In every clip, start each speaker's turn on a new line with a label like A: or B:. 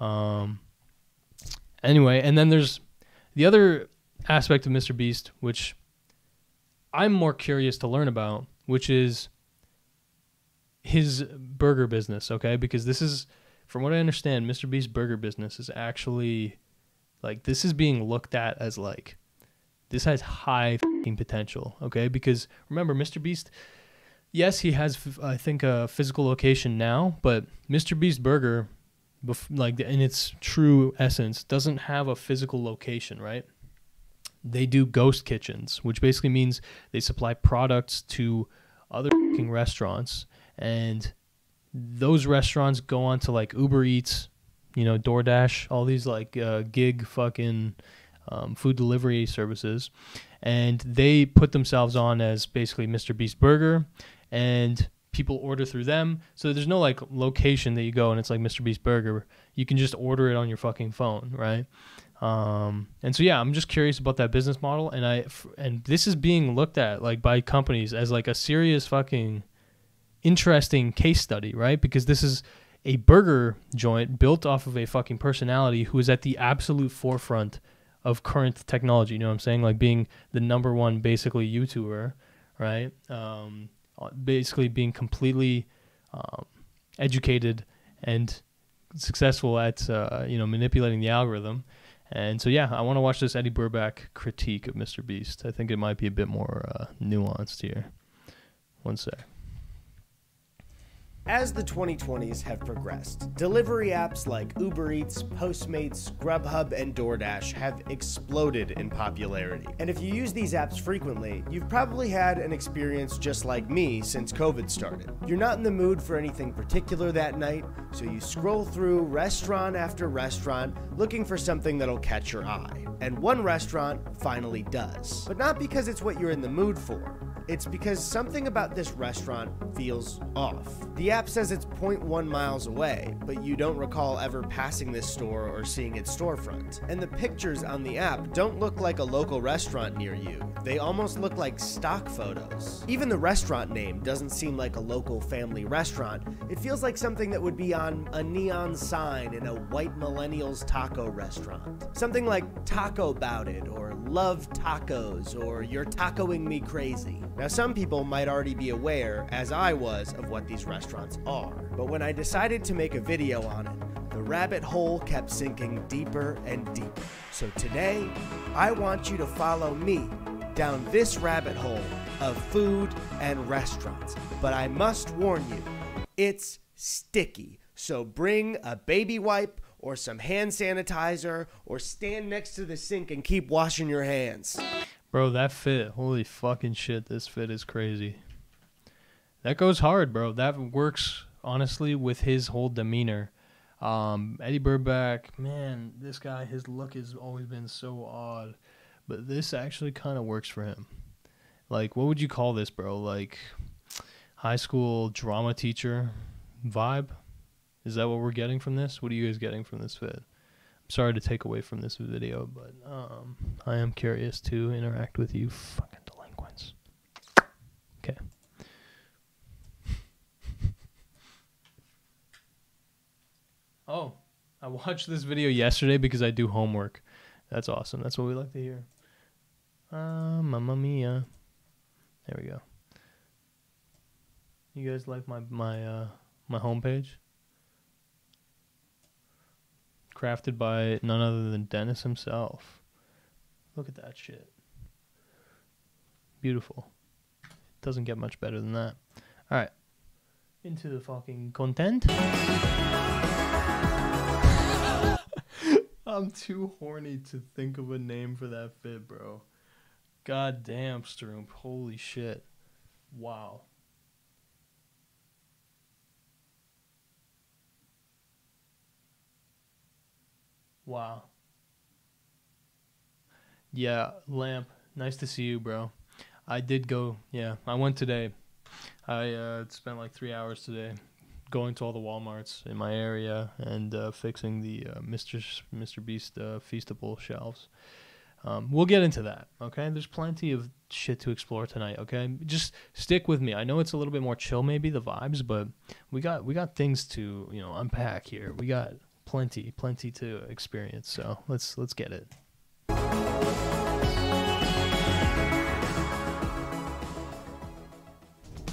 A: Um, anyway, and then there's the other aspect of Mr. Beast, which I'm more curious to learn about, which is his burger business, okay? Because this is, from what I understand, Mr. Beast's burger business is actually, like, this is being looked at as, like, this has high f***ing potential, okay? Because, remember, Mr. Beast, yes, he has, I think, a physical location now, but Mr. Beast Burger, like, in its true essence, doesn't have a physical location, right? They do ghost kitchens, which basically means they supply products to other f***ing restaurants, and those restaurants go on to, like, Uber Eats, you know, DoorDash, all these, like, gig fucking food delivery services, and they put themselves on as basically Mr. Beast Burger, and people order through them. So there's no, like, location that you go and it's like Mr. Beast Burger. You can just order it on your fucking phone, right? And so, yeah, I'm just curious about that business model. And this is being looked at, like, by companies as, like, a serious fucking interesting case study, right? Because this is a burger joint built off of a fucking personality who is at the absolute forefront of current technology. You know what I'm saying? Like, being the #1 basically YouTuber, right? Basically being completely educated and successful at manipulating the algorithm. And so, yeah, I want to watch this Eddy Burback critique of Mr. Beast. I think it might be a bit more nuanced here. One sec.
B: As the 2020s have progressed, delivery apps like Uber Eats, Postmates, Grubhub, and DoorDash have exploded in popularity. And if you use these apps frequently, you've probably had an experience just like me since COVID started. You're not in the mood for anything particular that night, so you scroll through restaurant after restaurant looking for something that'll catch your eye. And one restaurant finally does. But not because it's what you're in the mood for. It's because something about this restaurant feels off. The app says it's 0.1 miles away, but you don't recall ever passing this store or seeing its storefront. And the pictures on the app don't look like a local restaurant near you. They almost look like stock photos. Even the restaurant name doesn't seem like a local family restaurant. It feels like something that would be on a neon sign in a white millennials taco restaurant. Something like Taco Bout It, or Love Tacos, or You're Tacoing Me Crazy. Now, some people might already be aware, as I was, of what these restaurants are. But when I decided to make a video on it, the rabbit hole kept sinking deeper and deeper. So today, I want you to follow me down this rabbit hole of food and restaurants. But I must warn you, it's sticky. So bring a baby wipe or some hand sanitizer, or stand next to the sink and keep washing your hands.
A: Bro, that fit, holy fucking shit, this fit is crazy. That goes hard, bro. That works, honestly, with his whole demeanor. Eddy Burback, man, this guy, his look has always been so odd. But this actually kind of works for him. Like, what would you call this, bro? Like, high school drama teacher vibe? Is that what we're getting from this? What are you guys getting from this fit? I'm sorry to take away from this video, but I am curious to interact with you fucking delinquents. Okay. Oh, I watched this video yesterday because I do homework. That's awesome. That's what we like to hear. Mamma mia. There we go. You guys like my homepage? Crafted by none other than Dennis himself. Look at that shit. Beautiful. Doesn't get much better than that. Alright. Into the fucking content. I'm too horny to think of a name for that fit, bro. God damn, Stroop. Holy shit. Wow. Wow. Yeah, Lamp, nice to see you, bro. I did go, yeah, I went today. I spent like 3 hours today going to all the Walmarts in my area and fixing the Mr. Beast Feastable shelves. We'll get into that, okay? There's plenty of shit to explore tonight, okay? Just stick with me. I know it's a little bit more chill, maybe, the vibes, but we got things to, unpack here. We got plenty to experience. So let's get it.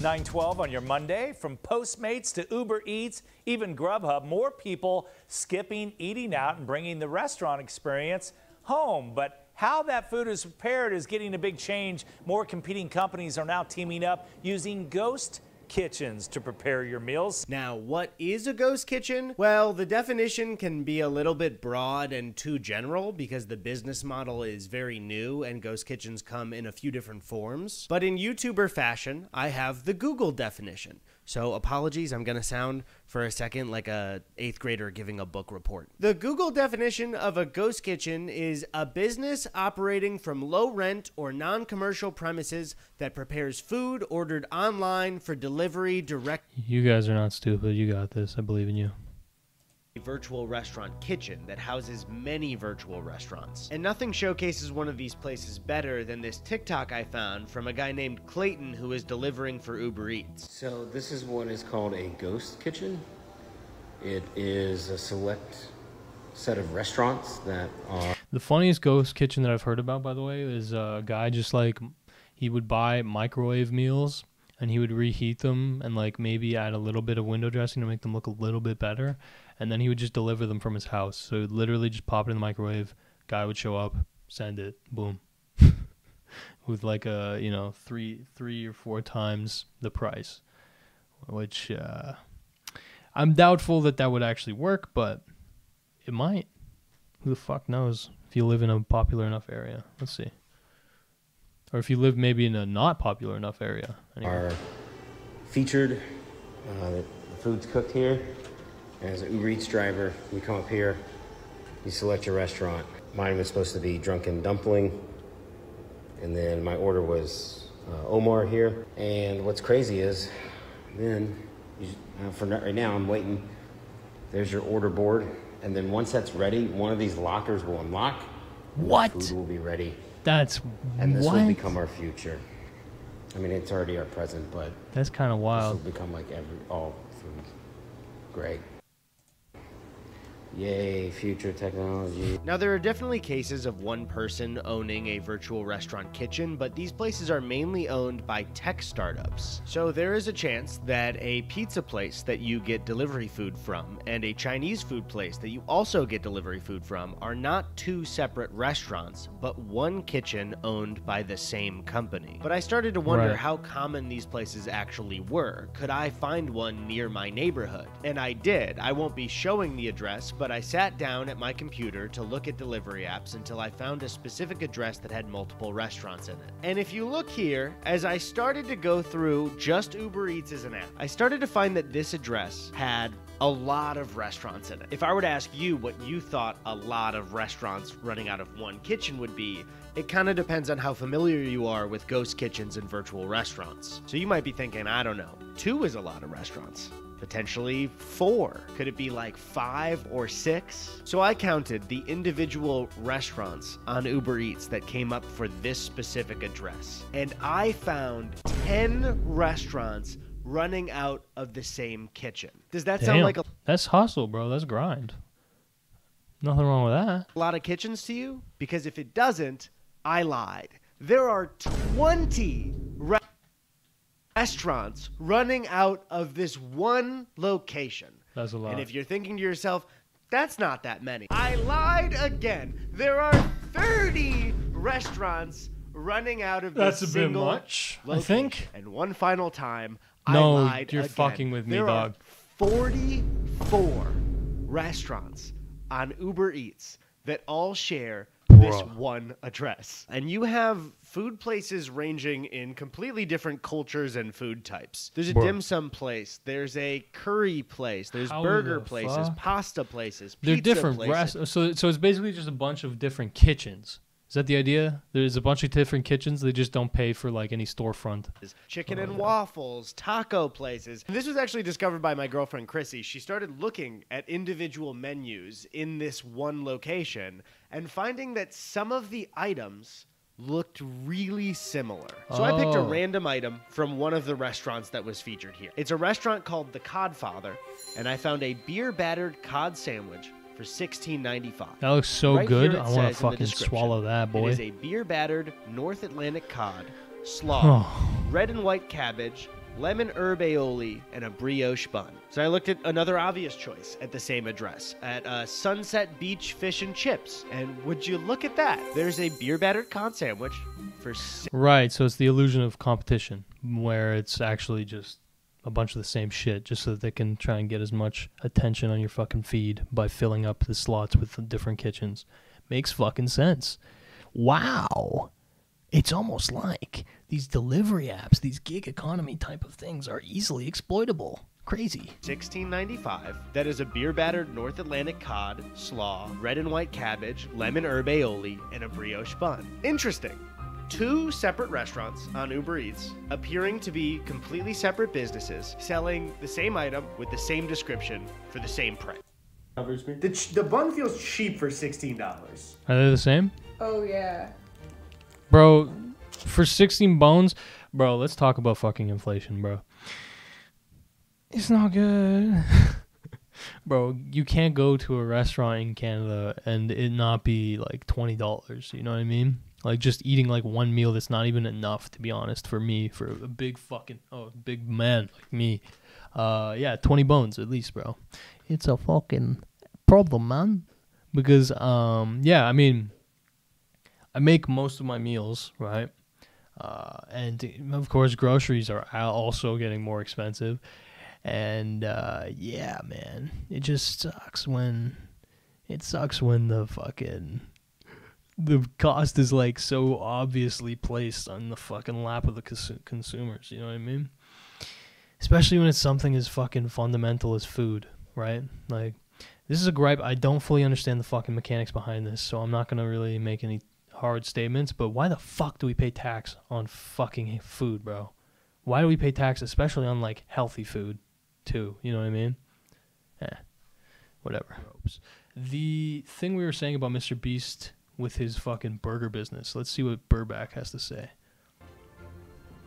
C: 9:12 on your Monday. From Postmates to Uber Eats, even Grubhub, more people skipping eating out and bringing the restaurant experience home. But how that food is prepared is getting a big change. More competing companies are now teaming up using ghost kitchens to prepare your meals.
B: Now, what is a ghost kitchen? Well, the definition can be a little bit broad and too general because the business model is very new and ghost kitchens come in a few different forms. But in YouTuber fashion, I have the Google definition. So apologies, I'm going to sound for a second like a 8th grader giving a book report. The Google definition of a ghost kitchen is a business operating from low rent or non-commercial premises that prepares food ordered online for delivery direct.
A: You guys are not stupid. You got this. I believe in you.
B: A virtual restaurant kitchen that houses many virtual restaurants. And nothing showcases one of these places better than this TikTok I found from a guy named Clayton who is delivering for Uber Eats.
D: So this is what is called a ghost kitchen. It is a select set of restaurants that are...
A: The funniest ghost kitchen that I've heard about, by the way, is a guy just like, he would buy microwave meals and he would reheat them and like maybe add a little bit of window dressing to make them look a little bit better. And then he would just deliver them from his house. So he would literally just pop it in the microwave. Guy would show up, send it, boom. With like a, you know, three or four times the price. Which I'm doubtful that would actually work, but it might. Who the fuck knows if you live in a popular enough area. Let's see. Or if you live maybe in a not popular enough area. Anyway.
D: Are featured. The food's cooked here. As an Uber Eats driver, you come up here, you select your restaurant. Mine was supposed to be Drunken Dumpling, and then my order was Omar here. And what's crazy is, then, for right now, I'm waiting. There's your order board, and then once that's ready, one of these lockers will unlock.
A: What?
D: Food will be ready.
A: That's
D: And this
A: what?
D: will become our future. I mean, it's already our present, but
A: That's kind of
D: this
A: wild.
D: will become like all food. Great. Yay, future technology.
B: Now, there are definitely cases of one person owning a virtual restaurant kitchen, but these places are mainly owned by tech startups. So there is a chance that a pizza place that you get delivery food from and a Chinese food place that you also get delivery food from are not two separate restaurants, but one kitchen owned by the same company. But I started to wonder
A: Right.
B: how common these places actually were. Could I find one near my neighborhood? And I did. I won't be showing the address, but I sat down at my computer to look at delivery apps until I found a specific address that had multiple restaurants in it. And if you look here, as I started to go through just Uber Eats as an app, I started to find that this address had a lot of restaurants in it. If I were to ask you what you thought a lot of restaurants running out of one kitchen would be, it kind of depends on how familiar you are with ghost kitchens and virtual restaurants. So you might be thinking, I don't know, 2 is a lot of restaurants. Potentially 4. Could it be like 5 or 6? So I counted the individual restaurants on Uber Eats that came up for this specific address. And I found 10 restaurants running out of the same kitchen. Does that sound
A: Damn.
B: like a
A: That's hustle, bro. That's grind. Nothing wrong with that.
B: lot of kitchens to you? Because if it doesn't, I lied. There are 20 restaurants running out of this one location.
A: That's a lot.
B: And if you're thinking to yourself, that's not that many, I lied again. There are 30 restaurants running out of
A: That's
B: this
A: a bit
B: single
A: much, I
B: location.
A: think.
B: And one final time,
A: No,
B: I lied
A: you're
B: again.
A: fucking with me,
B: there
A: dog.
B: Are 44 restaurants on Uber Eats that all share this
A: Bruh.
B: one address. And you have food places ranging in completely different cultures and food types. There's a
A: Bruh.
B: dim sum place, there's a curry place, there's
A: How
B: burger
A: the
B: places,
A: fuck?
B: pasta places,
A: They're
B: pizza
A: different.
B: places.
A: So it's basically just a bunch of different kitchens. Is that the idea? There's a bunch of different kitchens. They just don't pay for like any storefront.
B: Chicken and waffles, taco places. And this was actually discovered by my girlfriend Chrissy. She started looking at individual menus in this one location and finding that some of the items looked really similar. So I picked a
A: Oh.
B: random item from one of the restaurants that was featured here. It's a restaurant called The Codfather, and I found a beer-battered cod sandwich for for $16.95.
A: That looks so
B: Right
A: good.
B: here it
A: I want to
B: says in the
A: fucking
B: description,
A: swallow that, boy.
B: It is a beer-battered North Atlantic cod, slaw, red and white cabbage, lemon herb aioli, and a brioche bun. So I looked at another obvious choice at the same address, at Sunset Beach Fish and Chips. And would you look at that? There's a beer-battered cod sandwich for
A: Right, so it's the illusion of competition, where it's actually just a bunch of the same shit, just so that they can try and get as much attention on your fucking feed by filling up the slots with the different kitchens. Makes fucking sense. Wow. It's almost like these delivery apps, these gig economy type of things are easily exploitable. Crazy.
B: $16.95. That is a beer-battered North Atlantic cod, slaw, red and white cabbage, lemon herb aioli, and a brioche bun. Interesting. 2 separate restaurants on Uber Eats, appearing to be completely separate businesses, selling the same item with the same description for the same price. The bun feels cheap for $16.
A: Are they the same?
E: Oh, yeah.
A: Bro, for 16 bones, bro, let's talk about fucking inflation, bro. It's not good. Bro, you can't go to a restaurant in Canada and it not be like $20, you know what I mean? Like just eating like one meal that's not even enough, to be honest, for me, for a big big man like me. Yeah, 20 bones at least, bro. It's a fucking problem, man. Because, yeah, I mean, I make most of my meals, right? And of course, groceries are also getting more expensive. And yeah, man, it just sucks when the cost is like so obviously placed on the fucking lap of the consumers. You know what I mean? Especially when it's something as fucking fundamental as food, right? Like, this is a gripe. I don't fully understand the fucking mechanics behind this, so I'm not gonna really make any hard statements. But why the fuck do we pay tax on fucking food, bro? Why do we pay tax, especially on like healthy food, too? You know what I mean? Whatever. The thing we were saying about Mr. Beast with his fucking burger business. Let's see what Burback has to say.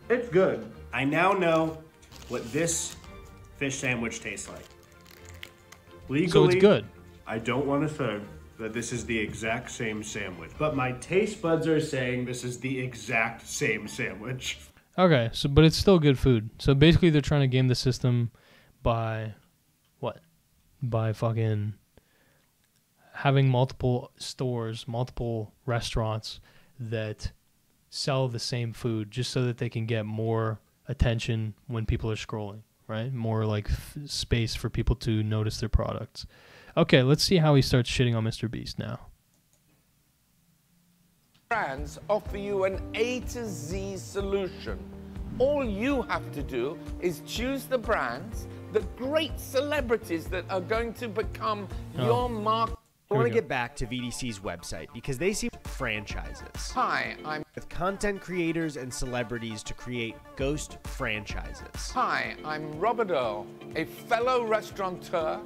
F: It's good. I now know what this fish sandwich tastes like. Legally,
A: So it's good.
F: I don't want to say that this is the exact same sandwich, but my taste buds are saying this is the exact same sandwich.
A: Okay, so but it's still good food. So basically they're trying to game the system by what? By fucking having multiple stores, multiple restaurants that sell the same food just so that they can get more attention when people are scrolling, right? More like space for people to notice their products. Okay, let's see how he starts shitting on Mr. Beast now.
G: Brands offer you an A to Z solution. All you have to do is choose the brands, the great celebrities that are going to become your market.
B: I want to get back to VDC's website because they seem franchises.
G: Hi, I'm
B: With content creators and celebrities to create ghost franchises.
G: Robert Earl, a fellow restaurateur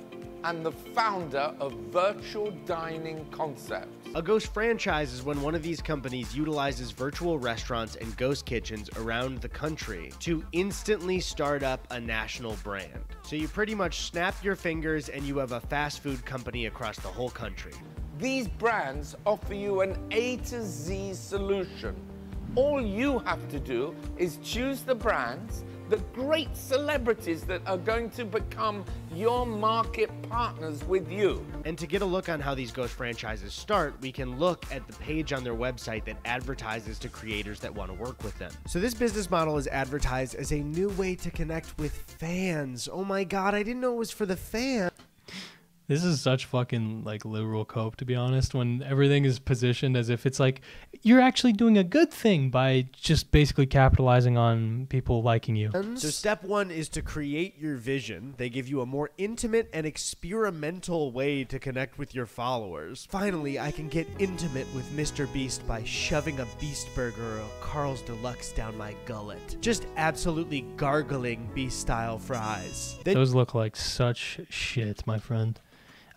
G: and the founder of Virtual Dining Concepts.
B: A ghost franchise is when one of these companies utilizes virtual restaurants and ghost kitchens around the country to instantly start up a national brand. So you pretty much snap your fingers and you have a fast food company across the whole country.
G: These brands offer you an A to Z solution. All you have to do is choose the brands, the great celebrities that are going to become your market partners with you.
B: And to get a look on how these ghost franchises start, we can look at the page on their website that advertises to creators that want to work with them. So this business model is advertised as a new way to connect with fans. Oh my god, I didn't know it was for the fans.
A: This is such fucking like liberal cope, to be honest, when everything is positioned as if it's like you're actually doing a good thing by just basically capitalizing on people liking you.
B: So step one is to create your vision. They give you a more intimate and experimental way to connect with your followers. Finally, I can get intimate with Mr. Beast by shoving a Beast Burger or a Carl's Deluxe down my gullet. Just absolutely gargling Beast-style fries. Then
A: Those look like such shit, my friend.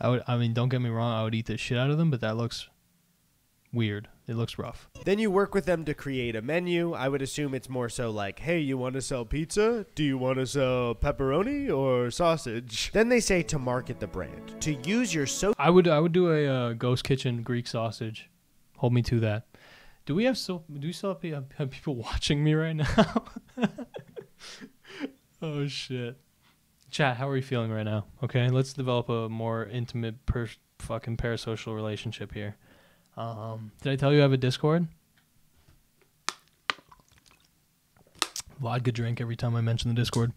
A: I mean, don't get me wrong, I would eat the shit out of them, but that looks weird. It looks rough.
B: Then you work with them to create a menu. I would assume it's more so like, hey, you want to sell pizza? Do you want to sell pepperoni or sausage? Then they say to market the brand, to use your
A: I would do a ghost kitchen Greek sausage. Hold me to that. Do we still have people watching me right now? Oh shit. Chat, how are you feeling right now? Okay, let's develop a more intimate fucking parasocial relationship here. Did I tell you I have a Discord? Vodka drink every time I mention the Discord.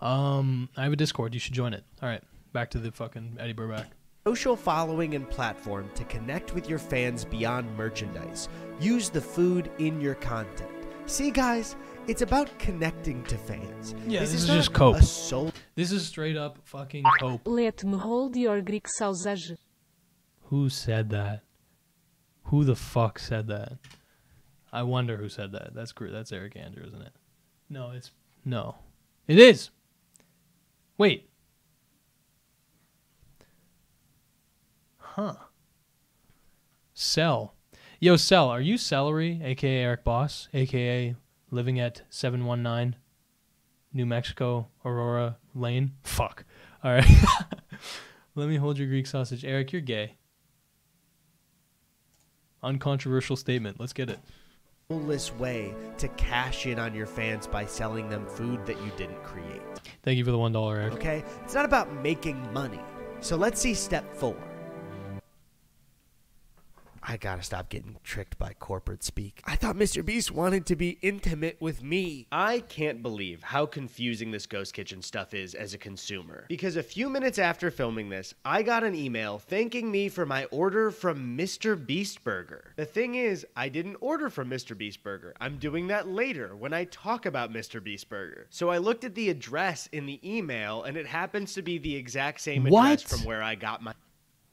A: I have a Discord. You should join it. All right, back to the fucking Eddy Burback.
B: social following and platform to connect with your fans beyond merchandise. Use the food in your content. See, guys, it's about connecting to fans.
A: Yeah, this is
B: not
A: just cope.
B: a soul.
A: This is straight up fucking cope.
E: Let me hold your Greek sausage.
A: Who said that? Who the fuck said that? I wonder who said that. That's Eric Andrew, isn't it? No. It is. Wait. Huh. Cell. Yo, Cell, are you Celery, a.k.a. Eric Boss, a.k.a. living at 719 New Mexico, Aurora Lane? Fuck. All right. Let me hold your Greek sausage. Eric, you're gay. Uncontroversial statement. Let's get it.
B: Soulless way to cash in on your fans by selling them food that you didn't create.
A: Thank you for the $1, Eric.
B: Okay? It's not about making money. So let's see step 4. I gotta stop getting tricked by corporate speak. I thought Mr. Beast wanted to be intimate with me. I can't believe how confusing this Ghost Kitchen stuff is as a consumer. Because a few minutes after filming this, I got an email thanking me for my order from Mr. Beast Burger. The thing is, I didn't order from Mr. Beast Burger. I'm doing that later when I talk about Mr. Beast Burger. So I looked at the address in the email, and it happens to be the exact same address from where I got my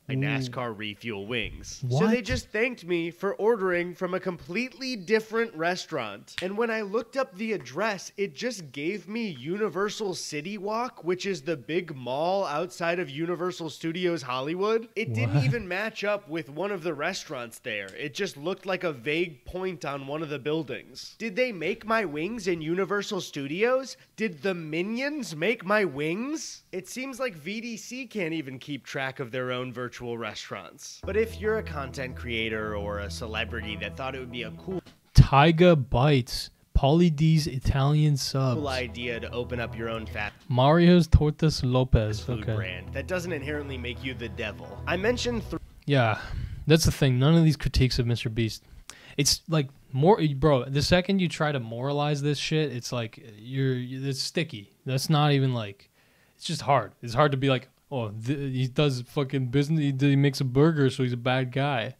B: NASCAR refuel wings.
A: What?
B: So they just thanked me for ordering from a completely different restaurant. And when I looked up the address, it just gave me Universal City Walk, which is the big mall outside of Universal Studios Hollywood. It didn't even match up with one of the restaurants there. It just looked like a vague point on one of the buildings. Did they make my wings in Universal Studios? Did the Minions make my wings? It seems like VDC can't even keep track of their own virtual restaurants. But if you're a content creator or a celebrity that thought it would be a cool
A: Tyga Bites. Pauly D's Italian subs.
B: idea to open up your own fast
A: Mario's Tortas Lopez.
B: food
A: Okay.
B: brand that doesn't inherently make you the devil. I mentioned
A: Yeah, that's the thing. None of these critiques of Mr. Beast. It's like more, bro. The second you try to moralize this shit, it's like it's sticky. That's not even like. It's just hard. It's hard to be like, oh, he does fucking business. He makes a burger, so he's a bad guy.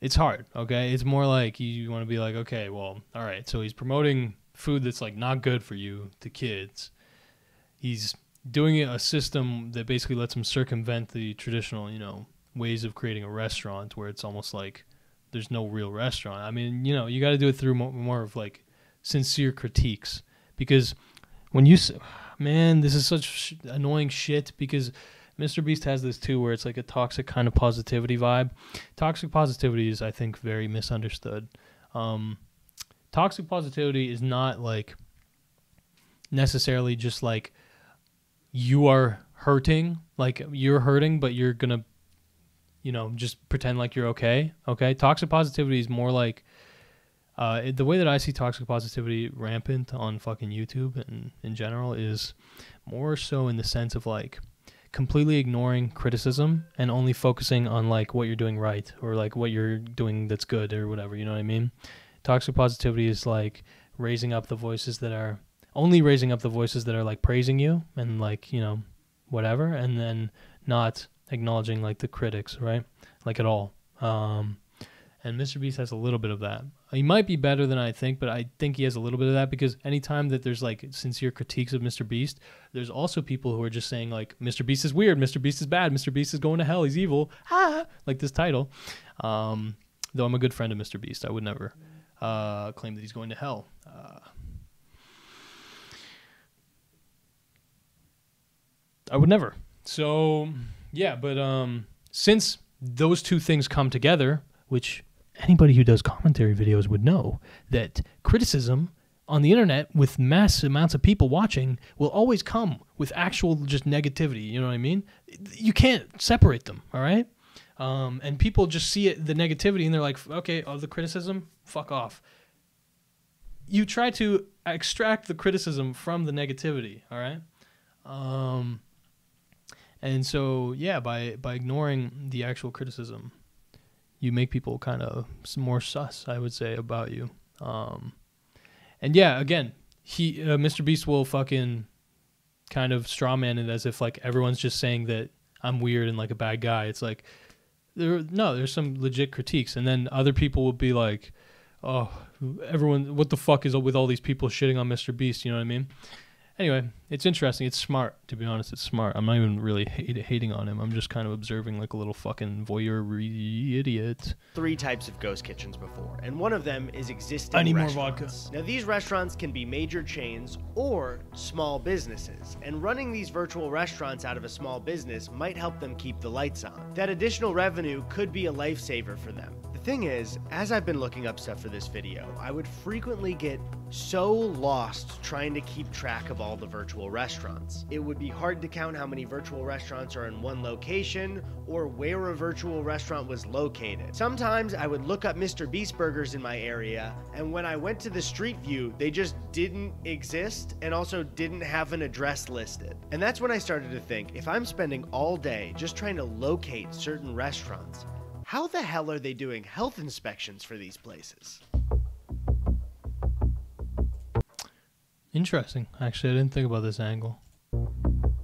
A: It's hard, okay? It's more like you want to be like, okay, well, all right. So he's promoting food that's like not good for you to kids. He's doing a system that basically lets him circumvent the traditional, ways of creating a restaurant where it's almost like there's no real restaurant. I mean, you got to do it through more of like sincere critiques, because when you say, man, this is such annoying shit, because Mr. Beast has this too where it's like a toxic kind of positivity vibe. Toxic positivity is, I think, very misunderstood. Toxic positivity is not like necessarily just like you are hurting, like you're hurting, but you're going to, just pretend like you're okay. Okay. Toxic positivity is more like, the way that I see toxic positivity rampant on fucking YouTube and in general is more so in the sense of like completely ignoring criticism and only focusing on like what you're doing right or like what you're doing that's good or whatever, you know what I mean? Toxic positivity is like raising up the voices that are like praising you and like, whatever, and then not acknowledging like the critics, right? Like at all. And Mr. Beast has a little bit of that. He might be better than I think, but I think he has a little bit of that because anytime that there's like sincere critiques of Mr. Beast, there's also people who are just saying like, Mr. Beast is weird, Mr. Beast is bad, Mr. Beast is going to hell, he's evil, like this title. Though I'm a good friend of Mr. Beast, I would never claim that he's going to hell. I would never. So, yeah, but since those two things come together, which anybody who does commentary videos would know, that criticism on the internet with mass amounts of people watching will always come with actual just negativity. You know what I mean? You can't separate them, all right? And people just see it, the negativity, and they're like, okay, the criticism, fuck off. You try to extract the criticism from the negativity, all right? And so, yeah, by ignoring the actual criticism, you make people kind of more sus, I would say, about you. And yeah, again, Mr. Beast will fucking kind of strawman it as if like everyone's just saying that I'm weird and like a bad guy. It's like, there's some legit critiques. And then other people will be like, oh, everyone, what the fuck is with all these people shitting on Mr. Beast? You know what I mean? Anyway, it's interesting. It's smart, to be honest. It's smart. I'm not even really hating on him. I'm just kind of observing like a little fucking voyeur idiot.
B: 3 types of ghost kitchens before, and one of them is existing
A: I need more
B: restaurants.
A: vodka.
B: Now, these restaurants can be major chains or small businesses, and running these virtual restaurants out of a small business might help them keep the lights on. That additional revenue could be a lifesaver for them. The thing is, as I've been looking up stuff for this video, I would frequently get so lost trying to keep track of all the virtual restaurants. It would be hard to count how many virtual restaurants are in one location or where a virtual restaurant was located. Sometimes I would look up Mr. Beast burgers in my area, and when I went to the street view, they just didn't exist and also didn't have an address listed. And that's when I started to think, if I'm spending all day just trying to locate certain restaurants, how the hell are they doing health inspections for these places?
A: Interesting. Actually, I didn't think about this angle.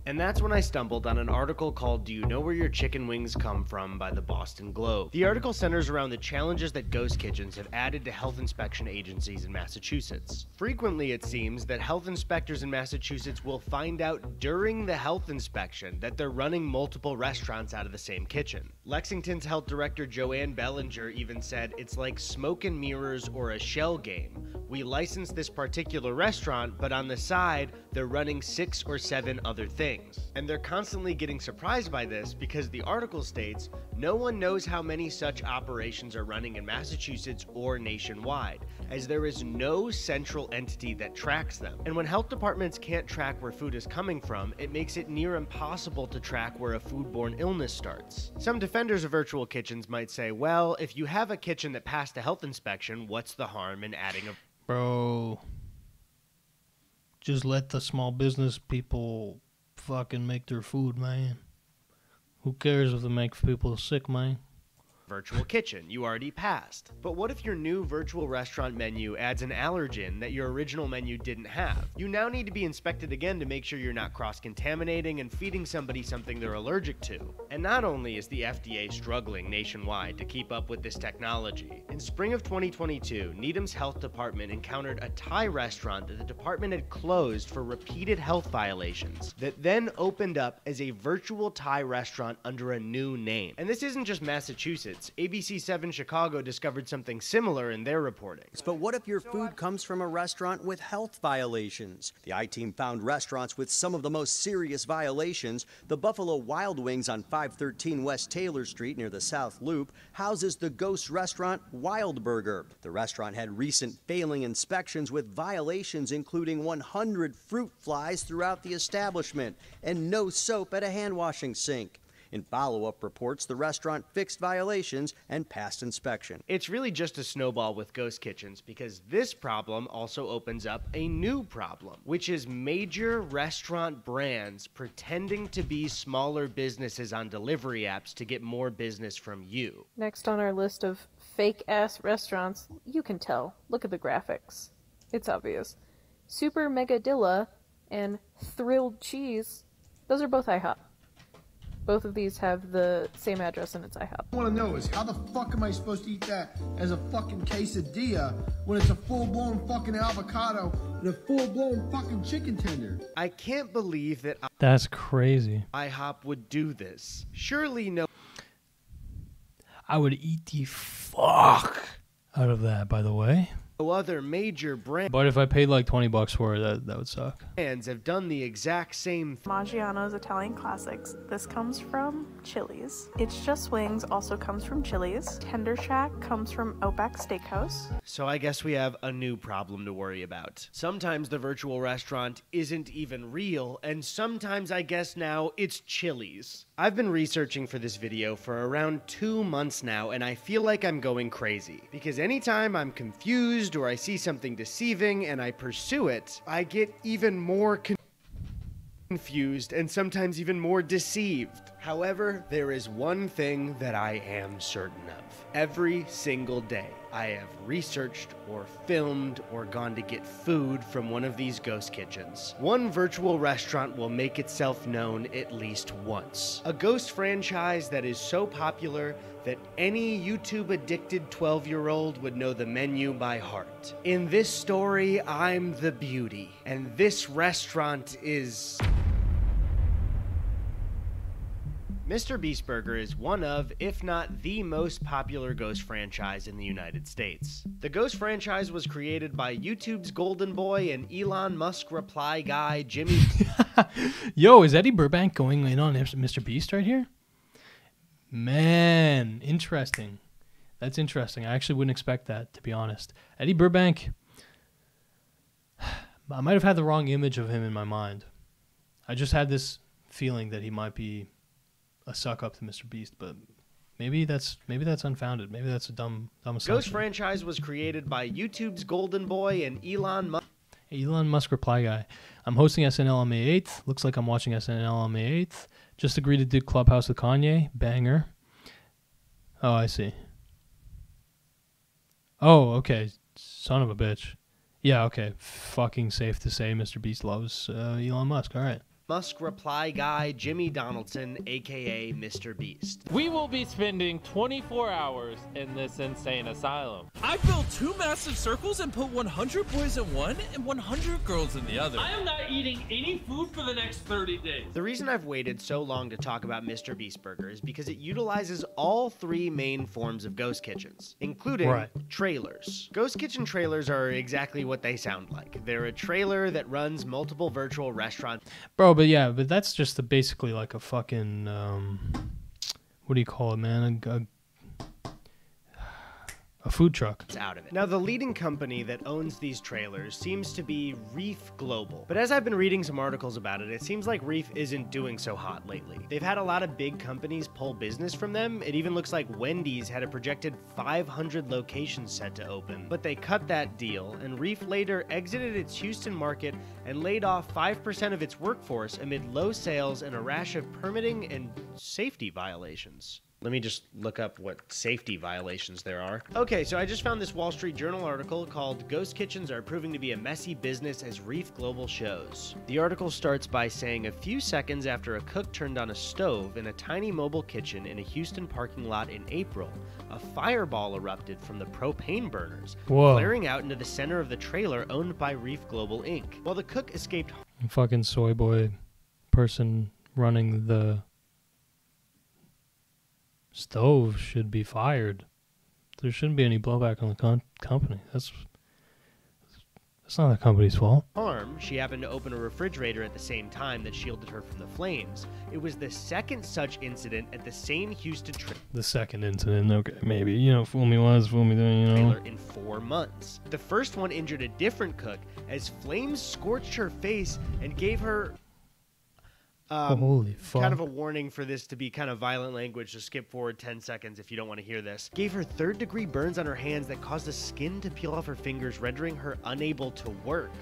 B: And that's when I stumbled on an article called "Do You Know Where Your Chicken Wings Come From?" by the Boston Globe. The article centers around the challenges that ghost kitchens have added to health inspection agencies in Massachusetts. Frequently, it seems that health inspectors in Massachusetts will find out during the health inspection that they're running multiple restaurants out of the same kitchen. Lexington's health director Joanne Bellinger even said, "It's like smoke and mirrors or a shell game. We license this particular restaurant, but on the side, they're running 6 or 7 other things." And they're constantly getting surprised by this because the article states, no one knows how many such operations are running in Massachusetts or nationwide, as there is no central entity that tracks them. And when health departments can't track where food is coming from, it makes it near impossible to track where a foodborne illness starts. Some defenders of virtual kitchens might say, well, if you have a kitchen that passed a health inspection, what's the harm in adding a...
A: Bro, just let the small business people fucking make their food, man. Who cares if they make people sick, man?
B: virtual kitchen you already passed. But what if your new virtual restaurant menu adds an allergen that your original menu didn't have? You now need to be inspected again to make sure you're not cross-contaminating and feeding somebody something they're allergic to. And not only is the FDA struggling nationwide to keep up with this technology, in spring of 2022, Needham's health department encountered a Thai restaurant that the department had closed for repeated health violations that then opened up as a virtual Thai restaurant under a new name. And this isn't just Massachusetts. ABC7 Chicago discovered something similar in their reporting.
H: But what if your food comes from a restaurant with health violations? The I-Team found restaurants with some of the most serious violations. The Buffalo Wild Wings on 513 West Taylor Street near the South Loop houses the ghost restaurant Wild Burger. The restaurant had recent failing inspections with violations including 100 fruit flies throughout the establishment and no soap at a hand-washing sink. In follow-up reports, the restaurant fixed violations and passed inspection.
B: It's really just a snowball with ghost kitchens because this problem also opens up a new problem, which is major restaurant brands pretending to be smaller businesses on delivery apps to get more business from you.
I: Next on our list of fake-ass restaurants, you can tell. Look at the graphics. It's obvious. Super Megadilla and Thrilled Cheese, those are both IHOP. Both of these have the same address and it's IHOP.
J: What I want to know is how the fuck am I supposed to eat that as a fucking quesadilla when it's a full-blown fucking avocado and a full-blown fucking chicken tender?
B: I can't believe that
A: That's crazy.
B: IHOP would do this. Surely no.
A: I would eat the fuck out of that, by the way.
B: other major brands
A: But if I paid like $20 for it, that would suck.
B: have done the exact same
K: Maggiano's Italian Classics. This comes from Chili's. It's Just Wings also comes from Chili's. Tender Shack comes from Outback Steakhouse.
B: So I guess we have a new problem to worry about. Sometimes the virtual restaurant isn't even real, and sometimes I guess now it's Chili's. I've been researching for this video for around 2 months now, and I feel like I'm going crazy. Because anytime I'm confused or I see something deceiving and I pursue it, I get even more confused and sometimes even more deceived. However, there is one thing that I am certain of. Every single day, I have researched or filmed or gone to get food from one of these ghost kitchens. One virtual restaurant will make itself known at least once. A ghost franchise that is so popular that any YouTube-addicted 12-year-old would know the menu by heart. In this story, I'm the beauty, and this restaurant is... Mr. Beast Burger is one of, if not the most popular ghost franchise in the United States. The ghost franchise was created by YouTube's golden boy and Elon Musk reply guy, Jimmy...
A: Yo, is Eddy Burback going in on Mr. Beast right here? Man, interesting. That's interesting. I actually wouldn't expect that, to be honest. Eddy Burback, I might have had the wrong image of him in my mind. I just had this feeling that he might be a suck up to Mr. Beast, but maybe that's unfounded. Maybe that's a dumb assumption.
B: Ghost franchise was created by YouTube's golden boy and Elon Musk.
A: Elon Musk reply guy. I'm hosting SNL on May 8th. Looks like I'm watching SNL on May 8th. Just agreed to do Clubhouse with Kanye. Banger. Oh, I see. Oh, okay. Son of a bitch. Yeah, okay. Fucking safe to say Mr. Beast loves Elon Musk. All right.
B: Musk reply guy Jimmy Donaldson, aka Mr. Beast.
L: We will be spending 24 hours in this insane asylum.
M: I built 2 massive circles and put 100 boys in one and 100 girls in the other.
N: I am not eating any food for the next 30 days.
B: The reason I've waited so long to talk about Mr. Beast Burger is because it utilizes all 3 main forms of ghost kitchens, including trailers. Ghost kitchen trailers are exactly what they sound like. They're a trailer that runs multiple virtual restaurants.
A: Bro, but that's just basically like a fucking, what do you call it, man? A food truck.
B: Out of it. Now, the leading company that owns these trailers seems to be Reef Global. But as I've been reading some articles about it, it seems like Reef isn't doing so hot lately. They've had a lot of big companies pull business from them. It even looks like Wendy's had a projected 500 locations set to open. But they cut that deal, and Reef later exited its Houston market and laid off 5% of its workforce amid low sales and a rash of permitting and safety violations. Let me just look up what safety violations there are. Okay, so I just found this Wall Street Journal article called "Ghost Kitchens Are Proving to be a Messy Business as Reef Global Shows." The article starts by saying a few seconds after a cook turned on a stove in a tiny mobile kitchen in a Houston parking lot in April, a fireball erupted from the propane burners, flaring out into the center of the trailer owned by Reef Global Inc. While the cook escaped...
A: Fucking soy boy person running the... stove should be fired. There shouldn't be any blowback on the company. That's not the company's fault.
B: Harm, she happened to open a refrigerator at the same time that shielded her from the flames. It was the second such incident at the same Houston
A: The second incident, okay, maybe. You know, fool me once, fool me then, you know.
B: trailer in 4 months. The first one injured a different cook as flames scorched her face and gave her...
A: holy fuck.
B: Kind of a warning for this to be kind of violent language, so skip forward 10 seconds if you don't want to hear this. Gave her 3rd-degree burns on her hands that caused the skin to peel off her fingers, rendering her unable to work.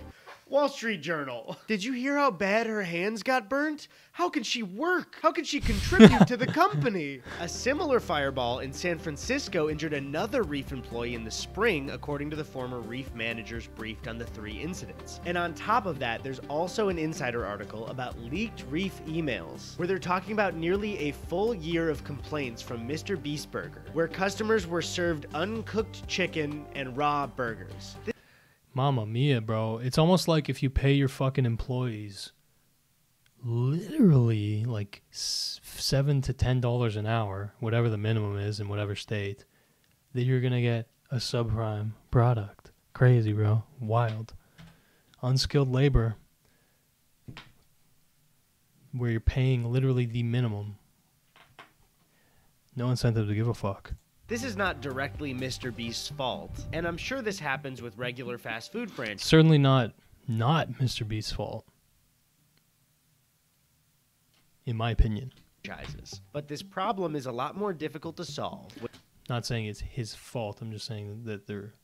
B: Wall Street Journal. Did you hear how bad her hands got burnt? How can she work? How can she contribute to the company? A similar fireball in San Francisco injured another Reef employee in the spring, according to the former Reef managers briefed on the 3 incidents. And on top of that, there's also an insider article about leaked Reef emails, where they're talking about nearly a full year of complaints from Mr. Beast Burger, where customers were served uncooked chicken and raw burgers.
A: Mamma mia, bro. It's almost like if you pay your fucking employees literally like $7 to $10 an hour, whatever the minimum is in whatever state, that you're going to get a subprime product. Crazy, bro. Wild. Unskilled labor where you're paying literally the minimum. No incentive to give a fuck.
B: This is not directly Mr. Beast's fault, and I'm sure this happens with regular fast food franchises.
A: Certainly not Mr. Beast's fault, in my opinion.
B: But this problem is a lot more difficult to solve.
A: Not saying it's his fault. I'm just saying that there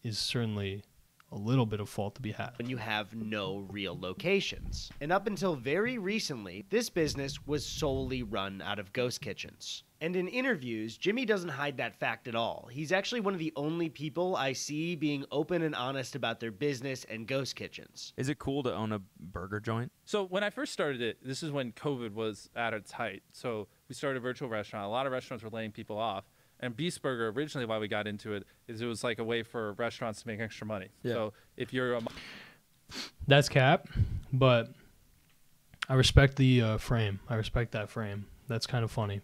A: is certainly a little bit of fault to be had.
B: When you have no real locations. And up until very recently, this business was solely run out of ghost kitchens. And in interviews, Jimmy doesn't hide that fact at all. He's actually one of the only people I see being open and honest about their business and ghost kitchens.
O: Is it cool to own a burger joint?
L: So when I first started it, this is when COVID was at its height. So we started a virtual restaurant. A lot of restaurants were laying people off. And Beast Burger, originally why we got into it, is it was like a way for restaurants to make extra money. Yeah. So if you're
A: That's cap, but I respect the frame. I respect that frame. That's kind of funny.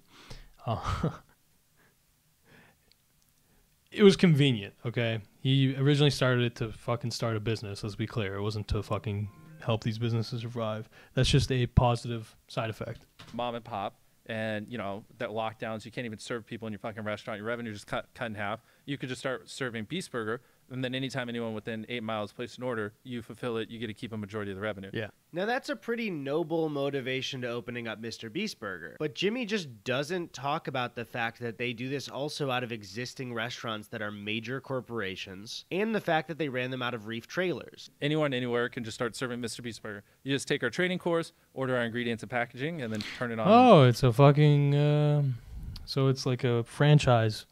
A: It was convenient, okay? He originally started it to fucking start a business, let's be clear. It wasn't to fucking help these businesses survive. That's just a positive side effect.
L: mom and pop, and you know that lockdowns, you can't even serve people in your fucking restaurant. Your revenue just cut in half. You could just start serving Beast Burger, and then anytime anyone within 8 miles places an order, you fulfill it. You get to keep a majority of the revenue.
O: Yeah.
B: Now that's a pretty noble motivation to opening up Mr. Beast Burger. But Jimmy just doesn't talk about the fact that they do this also out of existing restaurants that are major corporations, and the fact that they ran them out of reef trailers.
L: Anyone, anywhere can just start serving Mr. Beast Burger. You just take our training course, order our ingredients and packaging, and then turn it on.
A: Oh, it's a fucking... so it's like a franchise.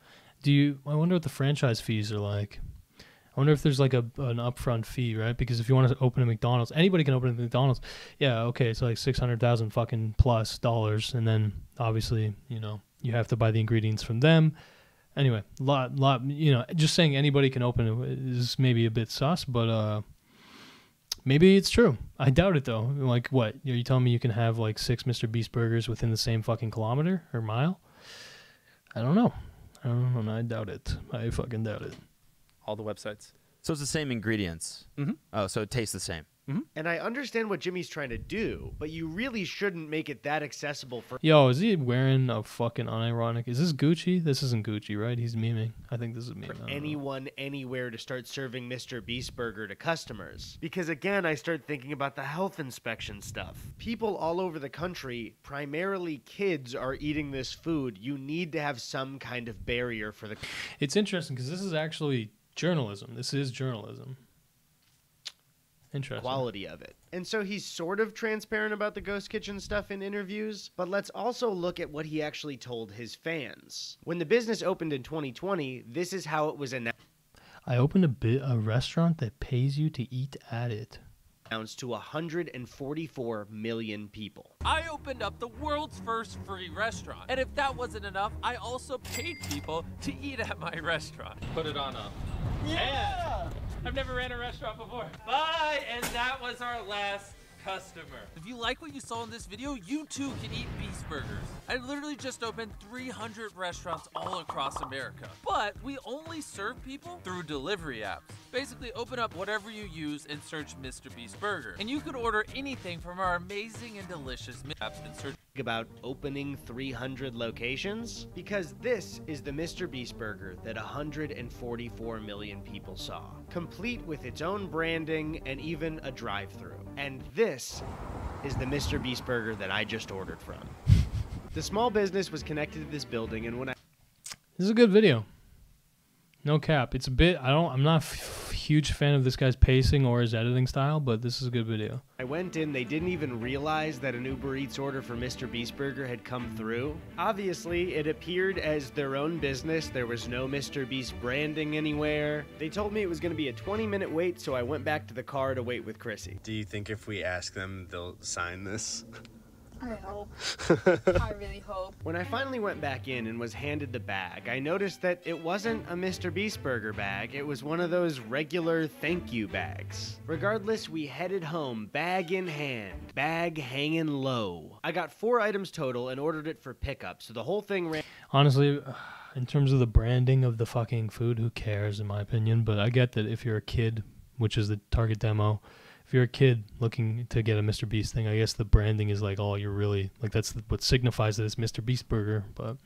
A: I wonder what the franchise fees are like. I wonder if there's like an upfront fee, right? Because if you want to open a McDonald's, anybody can open a McDonald's. Yeah, okay, it's like $600,000 fucking plus dollars, and then obviously, you know, you have to buy the ingredients from them. Anyway, lot, you know, just saying anybody can open it is maybe a bit sus, but maybe it's true. I doubt it though. Like, what? Are you telling me you can have like 6 Mr. Beast burgers within the same fucking kilometer or mile? I don't know. I doubt it. I fucking doubt it.
L: All the websites.
O: So it's the same ingredients.
L: Mm-hmm.
O: Oh, so it tastes the same.
L: Mm-hmm.
B: And I understand what Jimmy's trying to do, but you really shouldn't make it that accessible for...
A: Yo, is he wearing a fucking unironic... Is this Gucci? This isn't Gucci, right? He's memeing. I think this is meme.
B: For anyone, anywhere to start serving Mr. Beast Burger to customers. Because again, I start thinking about the health inspection stuff. People all over the country, primarily kids, are eating this food. You need to have some kind of barrier for the...
A: It's interesting because this is actually journalism. This is journalism. Interesting.
B: Quality of it. And so he's sort of transparent about the ghost kitchen stuff in interviews, but let's also look at what he actually told his fans. When the business opened in 2020, this is how it was announced.
A: I opened a restaurant that pays you to eat at it.
B: Announced to 144 million people.
M: I opened up the world's first free restaurant. And if that wasn't enough, I also paid people to eat at my restaurant.
L: Put it on up.
M: Yeah! And I've never ran a restaurant before. Bye! And that was our last customer. If you like what you saw in this video, you too can eat Beast Burgers. I literally just opened 300 restaurants all across America. But we only serve people through delivery apps. Basically, open up whatever you use and search Mr. Beast Burger. And you can order anything from our amazing and delicious apps and search
B: about opening 300 locations, because this is the Mr. Beast Burger that 144 million people saw, complete with its own branding and even a drive-thru. And this is the Mr. Beast Burger that I just ordered from. The small business was connected to this building, and when
A: This is a good video. No cap. It's a bit... I'm not a huge fan of this guy's pacing or his editing style, but this is a good video.
B: I went in, they didn't even realize that an Uber Eats order for Mr. Beast Burger had come through. Obviously, it appeared as their own business. There was no Mr. Beast branding anywhere. They told me it was going to be a 20-minute wait, so I went back to the car to wait with Chrissy.
P: Do you think if we ask them, they'll sign this?
Q: I hope. I really hope.
B: When I finally went back in and was handed the bag, I noticed that it wasn't a Mr. Beast Burger bag. It was one of those regular thank you bags. Regardless, we headed home, bag in hand, bag hanging low. I got 4 items total and ordered it for pickup, so the whole thing ran...
A: Honestly, in terms of the branding of the fucking food, who cares, in my opinion? But I get that if you're a kid, which is the target demo, if you're a kid looking to get a Mr. Beast thing, I guess the branding is like all you're really, like that's what signifies that it's Mr. Beast burger, but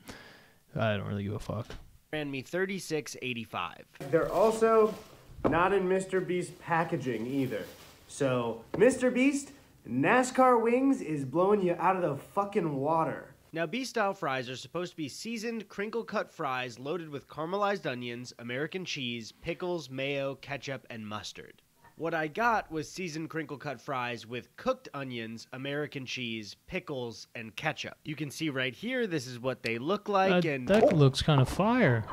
A: I don't really give a fuck.
B: Ran me $36.85.
F: They're also not in Mr. Beast packaging either. So, Mr. Beast, NASCAR wings is blowing you out of the fucking water.
B: Now, Beast-style fries are supposed to be seasoned, crinkle-cut fries loaded with caramelized onions, American cheese, pickles, mayo, ketchup, and mustard. What I got was seasoned crinkle-cut fries with cooked onions, American cheese, pickles, and ketchup. You can see right here, this is what they look like,
A: That looks kind of fire.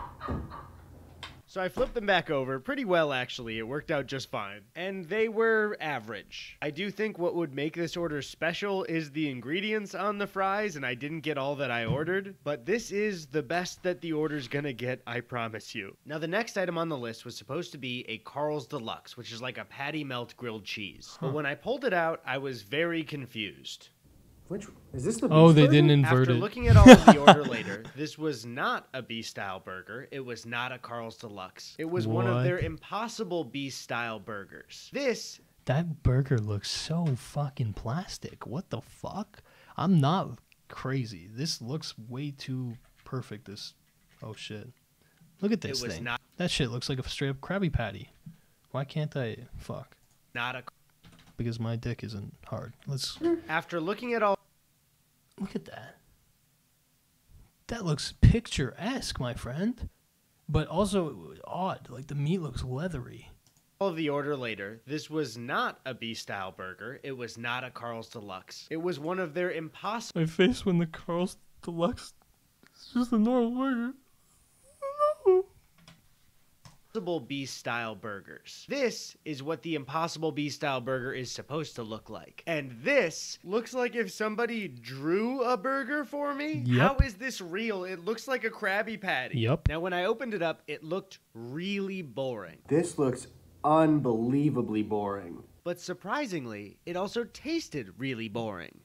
B: So I flipped them back over pretty well, actually. It worked out just fine. And they were average. I do think what would make this order special is the ingredients on the fries, and I didn't get all that I ordered, but this is the best that the order's gonna get, I promise you. Now, the next item on the list was supposed to be a Carl's Deluxe, which is like a patty melt grilled cheese. But when I pulled it out, I was very confused.
F: Which is this the?
A: Oh,
F: Beast
A: they
F: burger?
A: didn't invert
B: After
A: it.
B: looking at all of the order later, this was not a Beast-style burger. It was not a Carl's Deluxe. It was one of
A: What?
B: their Impossible Beast-style burgers.
A: That burger looks so fucking plastic. What the fuck? I'm not crazy. This looks way too perfect. Oh shit. Look at this
B: It was
A: thing.
B: not-
A: That shit looks like a straight up Krabby Patty. Why can't I? Fuck.
B: Not a.
A: Because my dick isn't hard. Let's
B: After looking at all.
A: look at that. That looks picturesque, my friend. But also odd. Like the meat looks leathery.
B: All of the order later, this was not a Beast-style burger. It was not a Carl's Deluxe. It was one of their Impossible.
A: My face when the Carl's Deluxe is just a normal burger.
B: Beast-style burgers. This is what the Impossible Beast-style burger is supposed to look like. And this looks like if somebody drew a burger for me.
A: Yep.
B: How is this real? It looks like a Krabby Patty.
A: Yep.
B: Now, when I opened it up, it looked really boring.
F: This looks unbelievably boring.
B: But surprisingly, it also tasted really boring.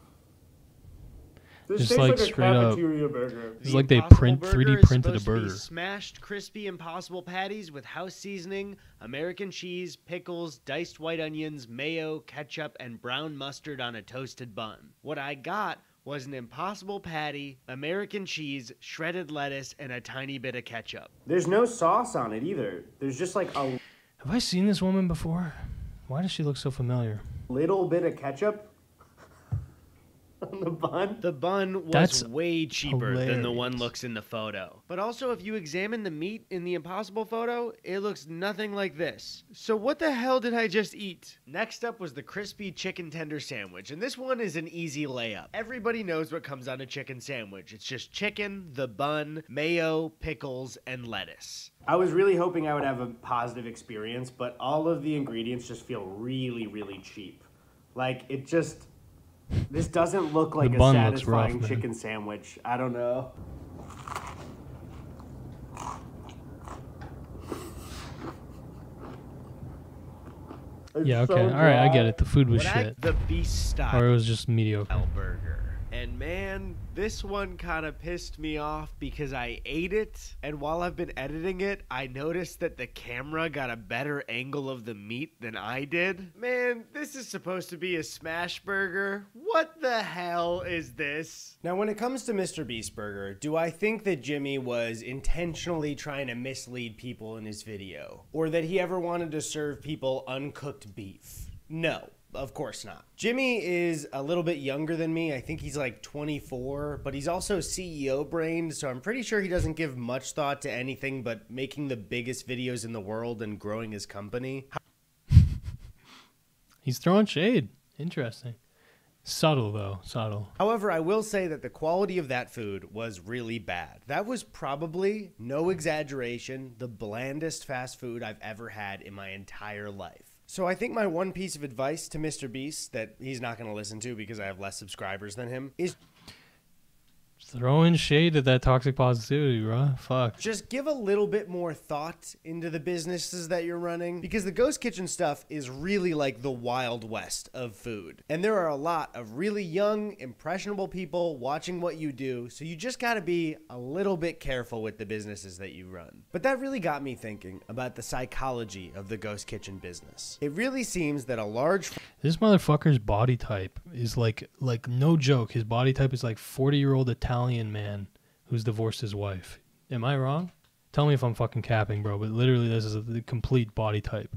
F: This
A: Just
F: tastes
A: like
F: like a
A: straight up.
F: cafeteria burger.
A: It's like they
B: Impossible
A: print
B: burger
A: 3D
B: is
A: printed a
B: supposed to be
A: burger.
B: Smashed, crispy Impossible patties with house seasoning, American cheese, pickles, diced white onions, mayo, ketchup, and brown mustard on a toasted bun. What I got was an Impossible patty, American cheese, shredded lettuce, and a tiny bit of ketchup.
F: There's no sauce on it either. There's just like a
A: Have I seen this woman before? Why does she look so familiar?
F: little bit of ketchup on the bun.
B: The bun was
A: That's
B: way cheaper than the one
A: hilarious.
B: looks in the photo. But also, if you examine the meat in the Impossible photo, it looks nothing like this. So what the hell did I just eat? Next up was the crispy chicken tender sandwich, and this one is an easy layup. Everybody knows what comes on a chicken sandwich. It's just chicken, the bun, mayo, pickles, and lettuce.
F: I was really hoping I would have a positive experience, but all of the ingredients just feel really, really cheap. Like, it just... This doesn't look like a
A: bun looks
F: satisfying
A: rough, man.
F: chicken sandwich. I don't know. It's
A: Yeah, okay.
F: so
A: All right, I get
F: dry.
A: it. The food was
B: What I-
A: shit.
B: the Beast-style
A: Or it was just mediocre.
B: burger. And man, this one kind of pissed me off because I ate it, and while I've been editing it, I noticed that the camera got a better angle of the meat than I did. Man, this is supposed to be a smash burger. What the hell is this? Now, when it comes to Mr. Beast Burger, do I think that Jimmy was intentionally trying to mislead people in his video? Or that he ever wanted to serve people uncooked beef? No. Of course not. Jimmy is a little bit younger than me. I think he's like 24, but he's also CEO brained, so I'm pretty sure he doesn't give much thought to anything but making the biggest videos in the world and growing his company.
A: He's throwing shade. Interesting. Subtle, though. Subtle.
B: However, I will say that the quality of that food was really bad. That was probably, no exaggeration, the blandest fast food I've ever had in my entire life. So I think my one piece of advice to Mr. Beast that he's not going to listen to because I have less subscribers than him is
A: Throwing shade at that toxic positivity, bro. Fuck.
B: Just give a little bit more thought into the businesses that you're running, because the ghost kitchen stuff is really like the Wild West of food. And there are a lot of really young, impressionable people watching what you do, so you just gotta be a little bit careful with the businesses that you run. But that really got me thinking about the psychology of the ghost kitchen business. It really seems that a large...
A: This motherfucker's body type is like no joke. His body type is like 40-year-old Italian man who's divorced his wife. Am I wrong? Tell me if I'm fucking capping, bro, but literally this is the complete body type.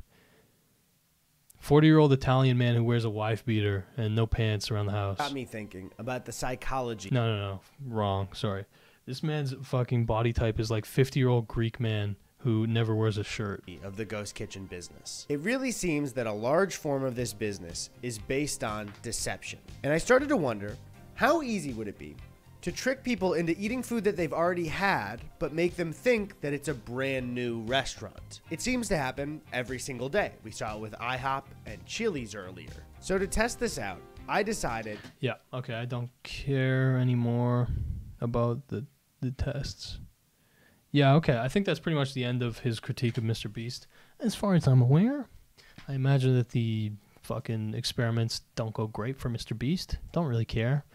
A: 40-year-old Italian man who wears a wife beater and no pants around the house.
B: Got me thinking about the psychology.
A: No. Wrong. Sorry. This man's fucking body type is like 50-year-old Greek man who never wears a shirt.
B: Of the ghost kitchen business. It really seems that a large form of this business is based on deception. And I started to wonder, how easy would it be to trick people into eating food that they've already had, but make them think that it's a brand new restaurant? It seems to happen every single day. We saw it with IHOP and Chili's earlier. So to test this out, I decided...
A: Yeah, okay, I don't care anymore about the tests. Yeah, okay, I think that's pretty much the end of his critique of Mr. Beast. As far as I'm aware, I imagine that the fucking experiments don't go great for Mr. Beast. Don't really care.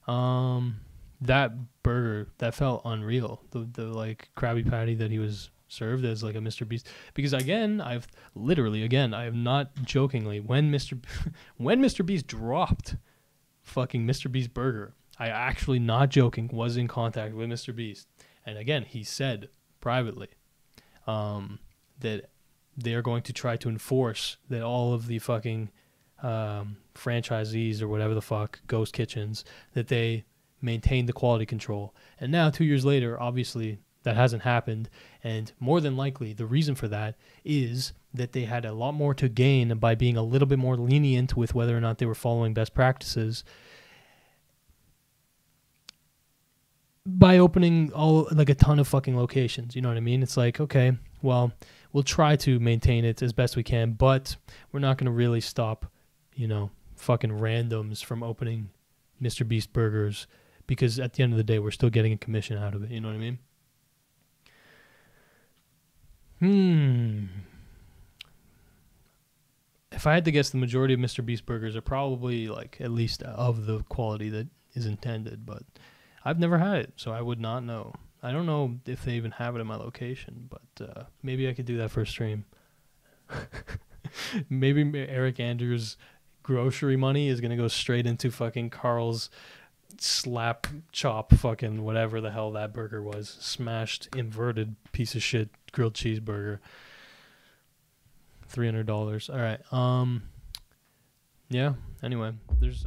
A: That burger, that felt unreal. The like Krabby Patty that he was served as like a Mr. Beast. Because again, I am not jokingly, when Mr. Beast dropped fucking Mr. Beast burger, I actually, not joking, was in contact with Mr. Beast. And again, he said privately that they are going to try to enforce that all of the fucking franchisees or whatever the fuck, ghost kitchens, that they maintain the quality control. And now 2 years later, obviously that hasn't happened, and more than likely the reason for that is that they had a lot more to gain by being a little bit more lenient with whether or not they were following best practices by opening a ton of fucking locations. You know what I mean? It's like, okay, well, we'll try to maintain it as best we can, but we're not going to really stop, fucking randoms from opening Mr. Beast burgers, because at the end of the day, we're still getting a commission out of it. You know what I mean? If I had to guess, the majority of Mr. Beast burgers are probably like at least of the quality that is intended, but I've never had it, so I would not know. I don't know if they even have it in my location, but maybe I could do that for a stream. Maybe Eric Andrews' grocery money is going to go straight into fucking Carl's slap chop fucking whatever the hell that burger was. Smashed, inverted piece of shit grilled cheeseburger. $300. All right. Yeah, anyway, there's...